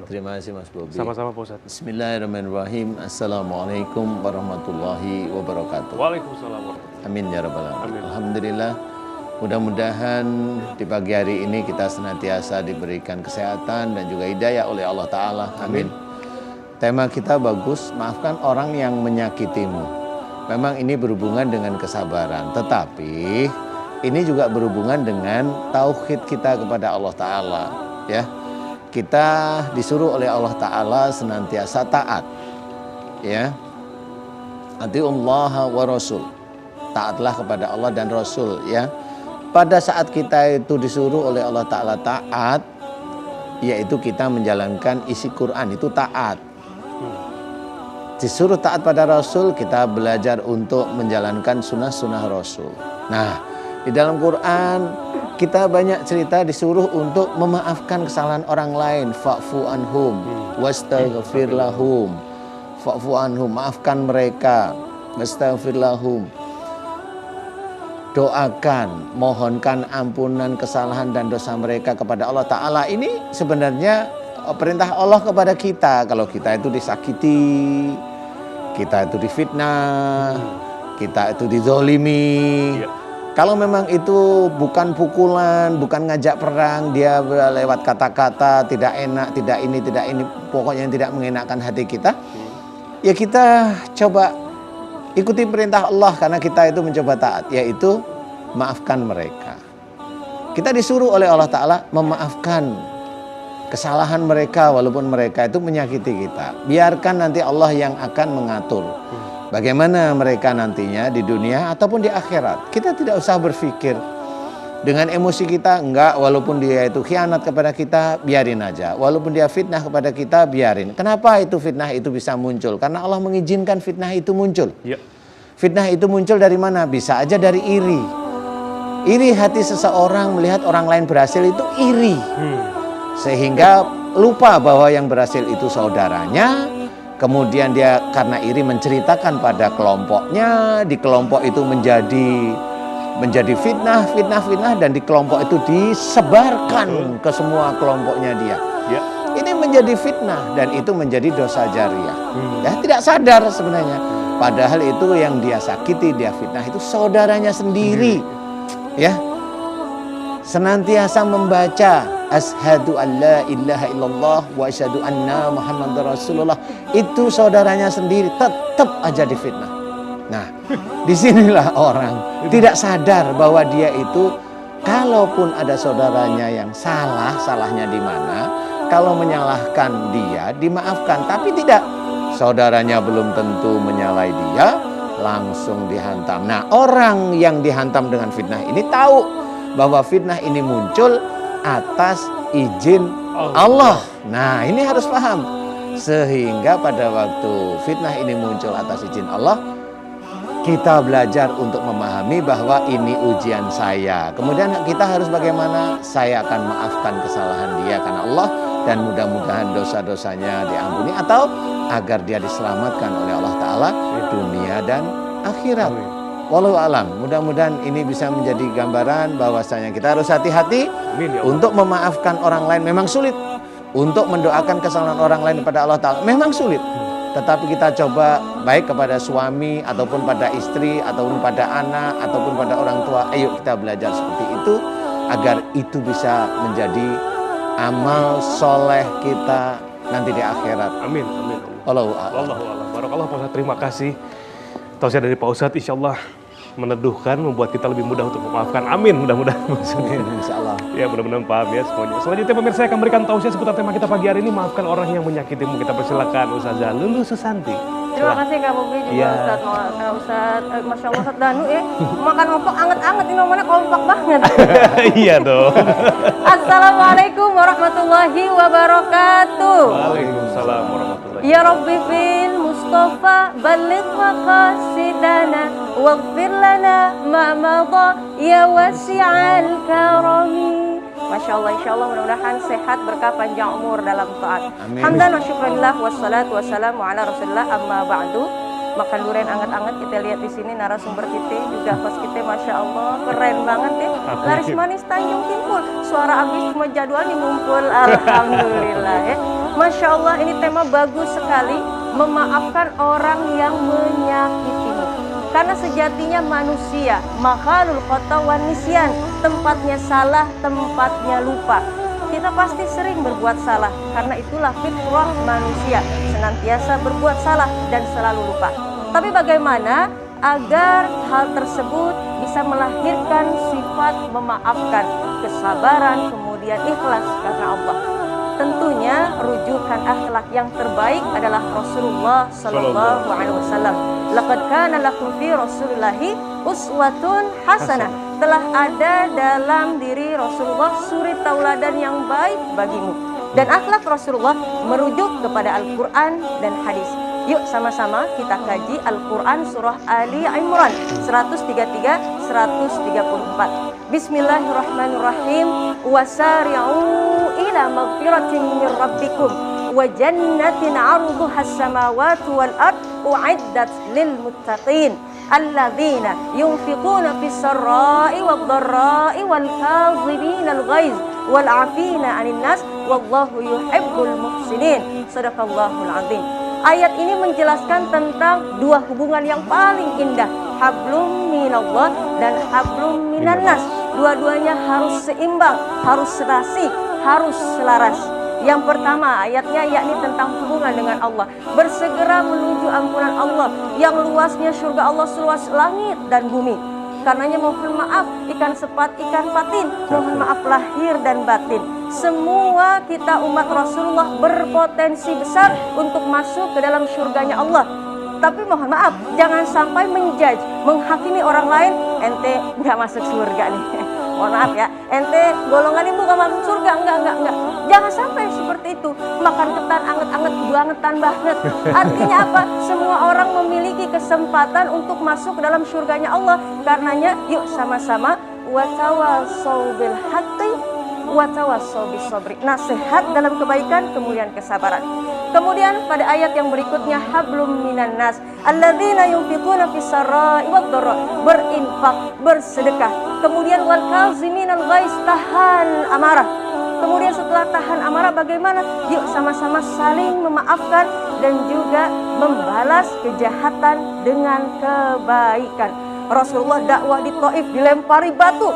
Terima kasih Mas Bobi. Sama-sama Pak Ustadz. Bismillahirrahmanirrahim. Assalamualaikum warahmatullahi wabarakatuh. Waalaikumsalam warahmatullahi. Amin ya rabbal alamin. Amin. Alhamdulillah. Mudah-mudahan di pagi hari ini kita senantiasa diberikan kesehatan dan juga hidayah oleh Allah Ta'ala. Amin. Tema kita bagus, maafkan orang yang menyakitimu. Memang ini berhubungan dengan kesabaran, tetapi ini juga berhubungan dengan tauhid kita kepada Allah Ta'ala. Ya, kita disuruh oleh Allah Ta'ala senantiasa taat. Ya, atiullaha wa rasul. Taatlah kepada Allah dan Rasul. Ya, pada saat kita itu disuruh oleh Allah Ta'ala taat, yaitu kita menjalankan isi Quran, itu taat. Disuruh taat pada Rasul, kita belajar untuk menjalankan sunnah-sunnah Rasul. Nah, di dalam Quran kita banyak cerita disuruh untuk memaafkan kesalahan orang lain. Fa'fu anhum wastaghfir lahum. Fa'fu anhum, maafkan mereka. Wastaghfir lahum. Doakan, mohonkan ampunan kesalahan dan dosa mereka kepada Allah Ta'ala. Ini sebenarnya perintah Allah kepada kita. Kalau kita itu disakiti, kita itu difitnah, kita itu dizolimi. Kalau memang itu bukan pukulan, bukan ngajak perang, dia lewat kata-kata tidak enak, tidak ini, pokoknya yang tidak mengenakan hati kita, ya kita coba ikuti perintah Allah karena kita itu mencoba taat, yaitu maafkan mereka. Kita disuruh oleh Allah Ta'ala memaafkan kesalahan mereka walaupun mereka itu menyakiti kita. Biarkan nanti Allah yang akan mengatur bagaimana mereka nantinya di dunia ataupun di akhirat. Kita tidak usah berpikir dengan emosi kita, enggak, walaupun dia itu khianat kepada kita, biarin aja. Walaupun dia fitnah kepada kita, biarin. Kenapa itu fitnah itu bisa muncul? Karena Allah mengizinkan fitnah itu muncul. Fitnah itu muncul dari mana? Bisa aja dari iri. Iri hati seseorang melihat orang lain berhasil itu iri. Sehingga lupa bahwa yang berhasil itu saudaranya. Kemudian dia karena iri menceritakan pada kelompoknya, di kelompok itu menjadi fitnah, dan di kelompok itu disebarkan ke semua kelompoknya dia. Ini menjadi fitnah dan itu menjadi dosa jariah. Ya, tidak sadar sebenarnya. Padahal itu yang dia sakiti, dia fitnah itu saudaranya sendiri. Ya, senantiasa membaca asyhadu an la ilaha illallah wa asyhadu anna muhammadar rasulullah, itu saudaranya sendiri tetap aja difitnah. Nah, disinilah orang tidak sadar bahwa dia itu kalaupun ada saudaranya yang salah, salahnya di mana, kalau menyalahkan dia dimaafkan, tapi tidak, saudaranya belum tentu menyalahi dia, langsung dihantam. Nah, orang yang dihantam dengan fitnah ini tahu bahwa fitnah ini muncul atas izin Allah. Nah, ini harus paham. Sehingga pada waktu fitnah ini muncul atas izin Allah, kita belajar untuk memahami bahwa ini ujian saya. Kemudian kita harus bagaimana? Saya akan maafkan kesalahan dia karena Allah, dan mudah-mudahan dosa-dosanya diampuni atau agar dia diselamatkan oleh Allah Ta'ala dunia dan akhirat. Wallahu alam. Mudah-mudahan ini bisa menjadi gambaran bahwasanya kita harus hati-hati untuk memaafkan orang lain. Memang sulit. Untuk mendoakan kesalahan orang lain kepada Allah Ta'ala memang sulit. Tetapi kita coba baik kepada suami ataupun pada istri ataupun pada anak ataupun pada orang tua. Ayo kita belajar seperti itu agar itu bisa menjadi amal soleh kita nanti di akhirat. Amin. Wallahu a'lam. Barakallah Pak Ustadz, terima kasih. Tausiah dari Pak Ustadz insya Allah meneduhkan, membuat kita lebih mudah untuk memaafkan. Amin, mudah-mudahan. Insya Allah. Ya, mudah-mudahan paham ya semuanya. Selanjutnya pemirsa akan berikan tausiah seputar tema kita pagi hari ini, maafkan orang yang menyakitimu. Kita persilakan Ustazah Lulu Susanti. Terima kasih Kak Bobi juga Ustadz, Masya Allah Ustadz Danu ya. Makan ompok anget-anget, ini ngomongnya kompak banget. Iya dong. Assalamualaikum warahmatullahi wabarakatuh. Waalaikumsalam warahmatullahi wabarakatuh. Ya Rabbi fil Mustafa baligh maqasidana waghfir lana ma madha ya wasi'al karami. Masya Allah, insya Allah mudah-mudahan sehat, berkah, panjang umur dalam taat. Hamdan wa syukranillah wassalatu wassalamu ala rasulillah amma ba'du. Makan durian anget-anget, kita lihat di sini narasumber kita juga host kita, Masya Allah keren banget ya. Laris manis Tanjung Kimpul, suara abis cuma jadwal nih mumpul, alhamdulillah ya. Masya Allah, ini tema bagus sekali. Memaafkan orang yang menyakitimu. Karena sejatinya manusia, mahalul khata wan nisyan, tempatnya salah, tempatnya lupa. Kita pasti sering berbuat salah, karena itulah fitrah manusia, senantiasa berbuat salah dan selalu lupa. Tapi bagaimana agar hal tersebut bisa melahirkan sifat memaafkan, kesabaran, kemudian ikhlas karena Allah? Tentunya rujukan akhlak yang terbaik adalah Rasulullah sallallahu alaihi wasallam. Laqad kana lakum fi Rasulillahi uswatun hasanah. Telah ada dalam diri Rasulullah suri tauladan yang baik bagimu. Dan akhlak Rasulullah merujuk kepada Al-Qur'an dan hadis. Yuk sama-sama kita kaji Al-Qur'an surah Ali Imran 133 134. Bismillahirrahmanirrahim. Wasari'u ila magfiratin min rabbikum wa jannatin 'arduha as-samawati wal ard u'iddat lil muttaqin alladzina yunfiquna fis sarra'i wad dharra'i wal kadhibina al ghaiz wal 'afina 'anil nas wallahu yuhibbul muhsinin. Shadaqallahul 'azim. Ayat ini menjelaskan tentang dua hubungan yang paling indah, hablum minallah dan hablum minannas. Dua-duanya harus seimbang, harus serasi, harus selaras. Yang pertama ayatnya yakni tentang hubungan dengan Allah. Bersegera menuju ampunan Allah yang luasnya surga Allah seluas langit dan bumi. Karenanya mohon maaf ikan sepat, ikan patin. Mohon maaf lahir dan batin. Semua kita umat Rasulullah berpotensi besar untuk masuk ke dalam surganya Allah. Tapi mohon maaf, jangan sampai menjudge, menghakimi orang lain, ente nggak masuk surga nih. Mohon maaf ya, ente golongan ibu nggak masuk surga, enggak. Jangan sampai seperti itu. Makan ketan anget-anget, bangetan banget. Artinya apa? Semua orang memiliki kesempatan untuk masuk ke dalam surganya Allah. Karenanya, yuk sama-sama watawasau bil haqqi watawasau bis sabri. Nasihat dalam kebaikan, kemudian kesabaran. Kemudian pada ayat yang berikutnya hablum minan nas alladzina yunfiquna fis sarra'i wad dharra, berinfak, bersedekah. Kemudian wal kaziminal ghaiz, tahan amarah. Kemudian setelah tahan amarah bagaimana? Yuk sama-sama saling memaafkan dan juga membalas kejahatan dengan kebaikan. Rasulullah dakwah di Taif dilempari batu.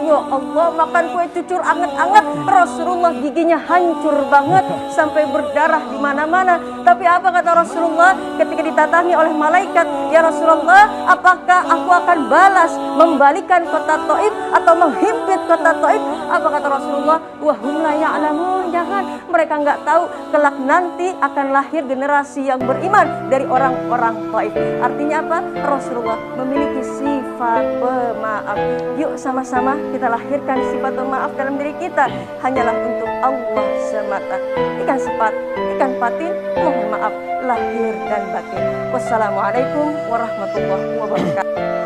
Ya Allah, makan kue cucur anget-anget, Rasulullah giginya hancur banget sampai berdarah di mana-mana. Tapi apa kata Rasulullah ketika didatangi oleh malaikat? Ya Rasulullah, apakah aku akan balas membalikan kota Taif atau menghimpit kota Taif? Apa kata Rasulullah? Wahum la ya'lamun, jangan, mereka nggak tahu kelak nanti akan lahir generasi yang beriman dari orang-orang Taif. Artinya apa? Rasulullah memiliki sifat pemaaf. Yuk sama-sama kita lahirkan sifat pemaaf dalam diri kita, hanyalah untuk Allah semata. Ikan sepat, ikan patin, mohon maaf lahir dan batin. Wassalamualaikum warahmatullahi wabarakatuh.